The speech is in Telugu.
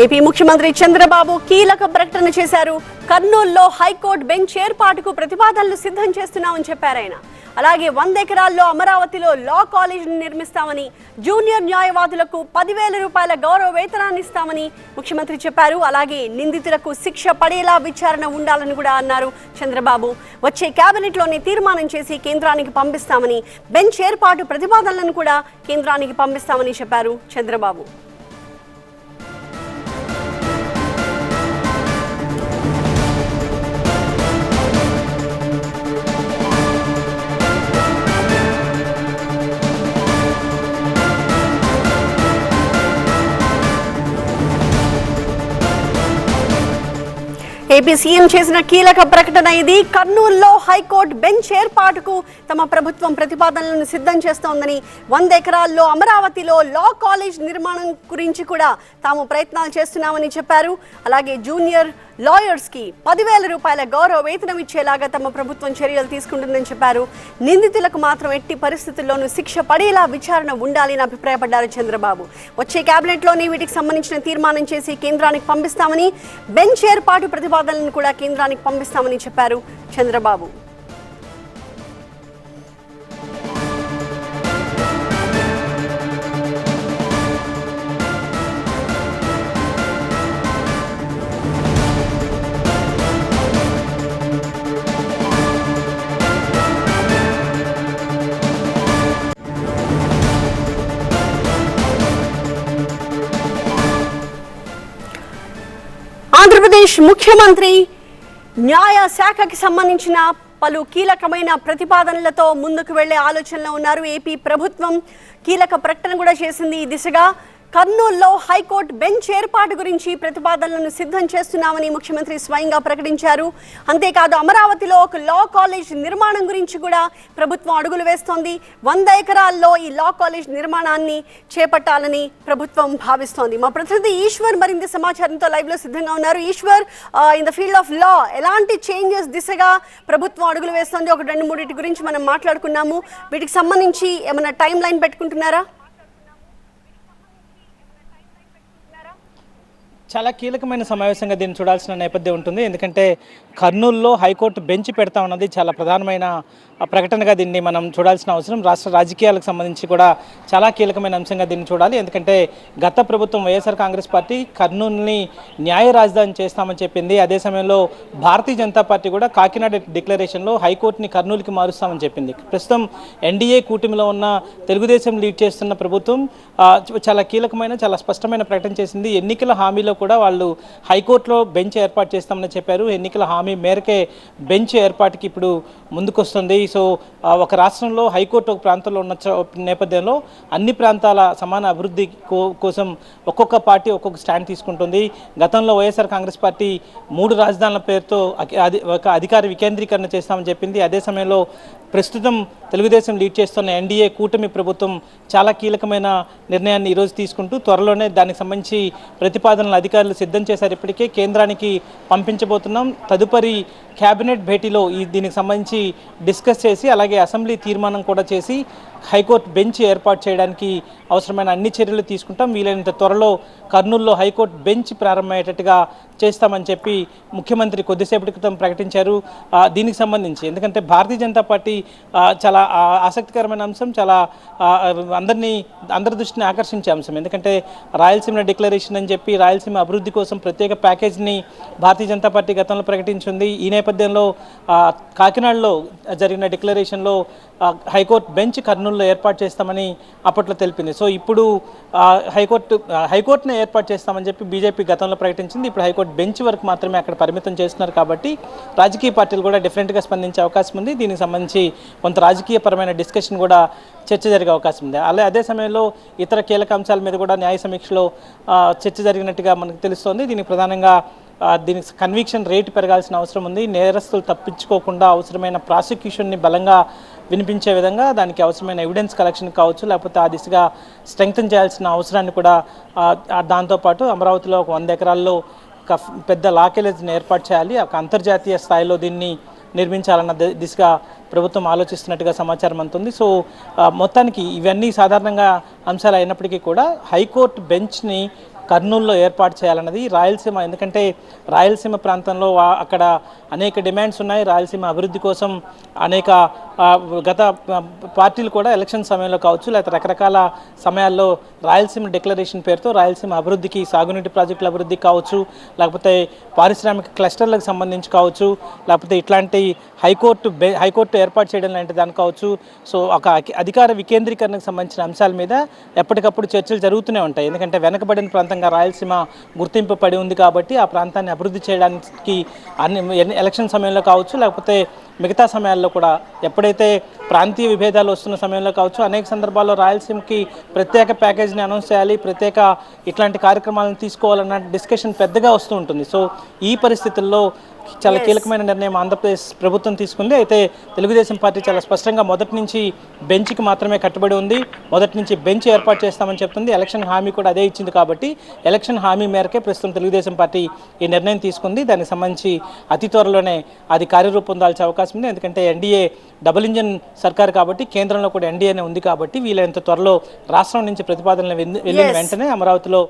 ఏపీ ముఖ్యమంత్రి చంద్రబాబు కీలక ప్రకటన చేశారు. కర్నూలులో హైకోర్టు బెంచ్ ఏర్పాటుకు ప్రతిపాదనలు సిద్ధం చేస్తున్నామని చెప్పారు ఆయన. అలాగే 100 ఎకరాల్లో అమరావతిలో లా కాలేజీని నిర్మిస్తామని, జూనియర్ న్యాయవాదులకు 10,000 రూపాయల గౌరవ వేతనాన్ని ఇస్తామని ముఖ్యమంత్రి చెప్పారు. అలాగే నిందితులకు శిక్ష పడేలా విచారణ ఉండాలని కూడా అన్నారు చంద్రబాబు. వచ్చే కేబినెట్లోనే తీర్మానం చేసి కేంద్రానికి పంపిస్తామని, బెంచ్ ఏర్పాటు ప్రతిపాదనలను కూడా కేంద్రానికి పంపిస్తామని చెప్పారు చంద్రబాబు. ఏపీ సీఎం చేసిన కీలక ప్రకటన ఇది. కర్నూలులో హైకోర్టు బెంచ్ ఏర్పాటుకు తమ ప్రభుత్వం ప్రతిపాదనలను సిద్ధం చేస్తోందని, 100 ఎకరాల్లో అమరావతిలో లా కాలేజ్ నిర్మాణం గురించి కూడా తాము ప్రయత్నాలు చేస్తున్నామని చెప్పారు. అలాగే జూనియర్ లాయర్స్కి 10,000 రూపాయల గౌరవ వేతనం ఇచ్చేలాగా తమ ప్రభుత్వం చర్యలు తీసుకుంటుందని చెప్పారు. నిందితులకు మాత్రం ఎట్టి పరిస్థితుల్లోనూ శిక్ష పడేలా విచారణ ఉండాలని అభిప్రాయపడ్డారు చంద్రబాబు. వచ్చే కేబినెట్లోనే వీటికి సంబంధించిన తీర్మానం చేసి కేంద్రానికి పంపిస్తామని, బెంచ్ ఏర్పాటు ప్రతిపాదనలను కూడా కేంద్రానికి పంపిస్తామని చెప్పారు చంద్రబాబు. ఆంధ్రప్రదేశ్ ముఖ్యమంత్రి న్యాయ శాఖకి సంబంధించిన పలు కీలకమైన ప్రతిపాదనలతో ముందుకు వెళ్లే ఆలోచనలో ఉన్నారు. ఏపీ ప్రభుత్వం కీలక ప్రకటన కూడా చేసింది ఈ దిశగా. కర్నూలులో హైకోర్టు బెంచ్ ఏర్పాటు గురించి ప్రతిపాదనలను సిద్ధం చేస్తున్నామని ముఖ్యమంత్రి స్వయంగా ప్రకటించారు. అంతేకాదు అమరావతిలో ఒక లా కాలేజ్ నిర్మాణం గురించి కూడా ప్రభుత్వం అడుగులు వేస్తోంది. 100 ఎకరాల్లో ఈ లా కాలేజ్ నిర్మాణాన్ని చేపట్టాలని ప్రభుత్వం భావిస్తోంది. మా ప్రతినిధి ఈశ్వర్ మరింత సమాచారంతో లైవ్ లో సిద్ధంగా ఉన్నారు. Eshwar, in the field of law ఎలాంటి చేంజెస్ దిశగా ప్రభుత్వం అడుగులు వేస్తోంది? ఒక 2-3 గురించి మనం మాట్లాడుకున్నాము. వీటికి సంబంధించి ఏమైనా టైం లైన్ పెట్టుకుంటున్నారా? చాలా కీలకమైన సమావేశంగా దీన్ని చూడాల్సిన నేపథ్యం ఉంటుంది. ఎందుకంటే కర్నూలులో హైకోర్టు బెంచ్ పెడతా ఉన్నది చాలా ప్రధానమైన ప్రకటనగా దీన్ని మనం చూడాల్సిన అవసరం. రాష్ట్ర రాజకీయాలకు సంబంధించి కూడా చాలా కీలకమైన అంశంగా దీన్ని చూడాలి. ఎందుకంటే గత ప్రభుత్వం వైఎస్ఆర్ కాంగ్రెస్ పార్టీ కర్నూలుని న్యాయ రాజధాని చేస్తామని చెప్పింది. అదే సమయంలో భారతీయ జనతా పార్టీ కూడా కాకినాడ డిక్లరేషన్లో హైకోర్టుని కర్నూలుకి మారుస్తామని చెప్పింది. ప్రస్తుతం ఎన్డీఏ కూటమిలో ఉన్న తెలుగుదేశం లీడ్ చేస్తున్న ప్రభుత్వం చాలా కీలకమైన, చాలా స్పష్టమైన ప్రకటన చేసింది. ఎన్నికల హామీలో కూడా వాళ్ళు హైకోర్టులో బెంచ్ ఏర్పాటు చేస్తామని చెప్పారు. ఎన్నికల హామీ మేరకే బెంచ్ ఏర్పాటుకి ఇప్పుడు ముందుకొస్తుంది. సో ఒక రాష్ట్రంలో హైకోర్టు ఒక ప్రాంతంలో ఉన్న నేపథ్యంలో అన్ని ప్రాంతాల సమాన అభివృద్ధి కోసం ఒక్కొక్క పార్టీ ఒక్కొక్క స్టాండ్ తీసుకుంటుంది. గతంలో వైఎస్ఆర్ కాంగ్రెస్ పార్టీ 3 రాజధానుల పేరుతో ఒక అధికార వికేంద్రీకరణ చేస్తామని చెప్పింది. అదే సమయంలో ప్రస్తుతం తెలుగుదేశం లీడ్ చేస్తున్న ఎన్డీఏ కూటమి ప్రభుత్వం చాలా కీలకమైన నిర్ణయాన్ని ఈరోజు తీసుకుంటూ త్వరలోనే దానికి సంబంధించి ప్రతిపాదనలు అధికారులు సిద్ధం చేశారు. ఇప్పటికే కేంద్రానికి పంపించబోతున్నాం. తదుపరి కేబినెట్ భేటీలో దీనికి సంబంధించి డిస్కస్ చేసి అలాగే అసెంబ్లీ తీర్మానం కూడా చేసి హైకోర్టు బెంచ్ ఏర్పాటు చేయడానికి అవసరమైన అన్ని చర్యలు తీసుకుంటాం. వీలైనంత త్వరలో కర్నూలులో హైకోర్టు బెంచ్ ప్రారంభమయ్యేటట్టుగా చేస్తామని చెప్పి ముఖ్యమంత్రి కొద్దిసేపటి క్రితం ప్రకటించారు. దీనికి సంబంధించి ఎందుకంటే భారతీయ జనతా పార్టీ చాలా ఆసక్తికరమైన అంశం, చాలా అందరి దృష్టిని ఆకర్షించే అంశం. ఎందుకంటే రాయలసీమ డిక్లరేషన్ అని చెప్పి రాయలసీమ అభివృద్ధి కోసం ప్రత్యేక ప్యాకేజ్ని భారతీయ జనతా పార్టీ గతంలో ప్రకటించింది. ఈ నేపథ్యంలో కాకినాడలో జరిగిన డిక్లరేషన్లో హైకోర్టు బెంచ్ కర్నూలులో ఏర్పాటు చేస్తామని అప్పట్లో తెలిపింది. సో ఇప్పుడు హైకోర్టును ఏర్పాటు చేస్తామని చెప్పి బీజేపీ గతంలో ప్రకటించింది. ఇప్పుడు హైకోర్టు బెంచ్ వరకు మాత్రమే అక్కడ పరిమితం చేస్తున్నారు. కాబట్టి రాజకీయ పార్టీలు కూడా డిఫరెంట్గా స్పందించే అవకాశం ఉంది. దీనికి సంబంధించి కొంత రాజకీయపరమైన డిస్కషన్ కూడా చర్చ జరిగే అవకాశం ఉంది. అదే సమయంలో ఇతర కీలక అంశాల మీద కూడా న్యాయ సమీక్షలో చర్చ జరిగినట్టుగా మనకు తెలుస్తోంది. దీనికి ప్రధానంగా దీనికి కన్విక్షన్ రేటు పెరగాల్సిన అవసరం ఉంది. నేరస్తులు తప్పించుకోకుండా అవసరమైన ప్రాసిక్యూషన్ని బలంగా వినిపించే విధంగా దానికి అవసరమైన ఎవిడెన్స్ కలెక్షన్ కావచ్చు, లేకపోతే ఆ దిశగా స్ట్రెంగ్తన్ చేయాల్సిన అవసరాన్ని కూడా దాంతోపాటు అమరావతిలో ఒక 100 ఎకరాల్లో ఒక పెద్ద లా కాలేజీని ఏర్పాటు చేయాలి. ఒక అంతర్జాతీయ స్థాయిలో దీన్ని నిర్మించాలన్న దిశగా ప్రభుత్వం ఆలోచిస్తున్నట్టుగా సమాచారం అందుతుంది. సో మొత్తానికి ఇవన్నీ సాధారణంగా అంశాలు అయినప్పటికీ కూడా హైకోర్టు బెంచ్ని కర్నూలులో ఏర్పాటు చేయాలన్నది. రాయలసీమ, ఎందుకంటే రాయలసీమ ప్రాంతంలో అక్కడ అనేక డిమాండ్స్ ఉన్నాయి. రాయలసీమ అభివృద్ధి కోసం అనేక గత పార్టీలు కూడా ఎలక్షన్ సమయంలో కావచ్చు, లేకపోతే రకరకాల సమయాల్లో రాయలసీమ డిక్లరేషన్ పేరుతో రాయలసీమ అభివృద్ధికి, సాగునీటి ప్రాజెక్టుల అభివృద్ధికి కావచ్చు, లేకపోతే పారిశ్రామిక క్లస్టర్లకు సంబంధించి కావచ్చు, లేకపోతే ఇట్లాంటి హైకోర్టు ఏర్పాటు చేయడం లాంటి దానికి కావచ్చు. సో ఒక అధికార వికేంద్రీకరణకు సంబంధించిన అంశాల మీద ఎప్పటికప్పుడు చర్చలు జరుగుతూనే ఉంటాయి. ఎందుకంటే వెనకబడిన ప్రాంతంగా రాయలసీమ గుర్తింపు పడి ఉంది కాబట్టి ఆ ప్రాంతాన్ని అభివృద్ధి చేయడానికి ఎలక్షన్ సమయంలో కావచ్చు, లేకపోతే మిగతా సమయాల్లో కూడా ఎప్పుడైతే ప్రాంతీయ విభేదాలు వస్తున్న సమయంలో కావచ్చు, అనేక సందర్భాల్లో రాయలసీమకి ప్రత్యేక ప్యాకేజీని అనౌన్స్ చేయాలి, ప్రత్యేక ఇట్లాంటి కార్యక్రమాలను తీసుకోవాలన్న డిస్కషన్ పెద్దగా వస్తూ ఉంటుంది. సో ఈ పరిస్థితుల్లో చాలా కీలకమైన నిర్ణయం ఆంధ్రప్రదేశ్ ప్రభుత్వం తీసుకుంది. అయితే తెలుగుదేశం పార్టీ చాలా స్పష్టంగా మొదటి నుంచి బెంచ్కి మాత్రమే కట్టుబడి ఉంది. మొదటి నుంచి బెంచ్ ఏర్పాటు చేస్తామని చెప్తుంది. ఎలక్షన్ హామీ కూడా అదే ఇచ్చింది కాబట్టి ఎలక్షన్ హామీ మేరకే ప్రస్తుతం తెలుగుదేశం పార్టీ ఈ నిర్ణయం తీసుకుంది. దానికి సంబంధించి అతి త్వరలోనే అది కార్యరూపం దాల్చే అవకాశం ఉంది. ఎందుకంటే ఎన్డీఏ డబుల్ ఇంజన్ సర్కార్ కాబట్టి, కేంద్రంలో కూడా ఎన్డీఏనే ఉంది కాబట్టి వీలైనంత త్వరలో రాష్ట్రం నుంచి ప్రతిపాదనలు వెళ్ళిన వెంటనే అమరావతిలో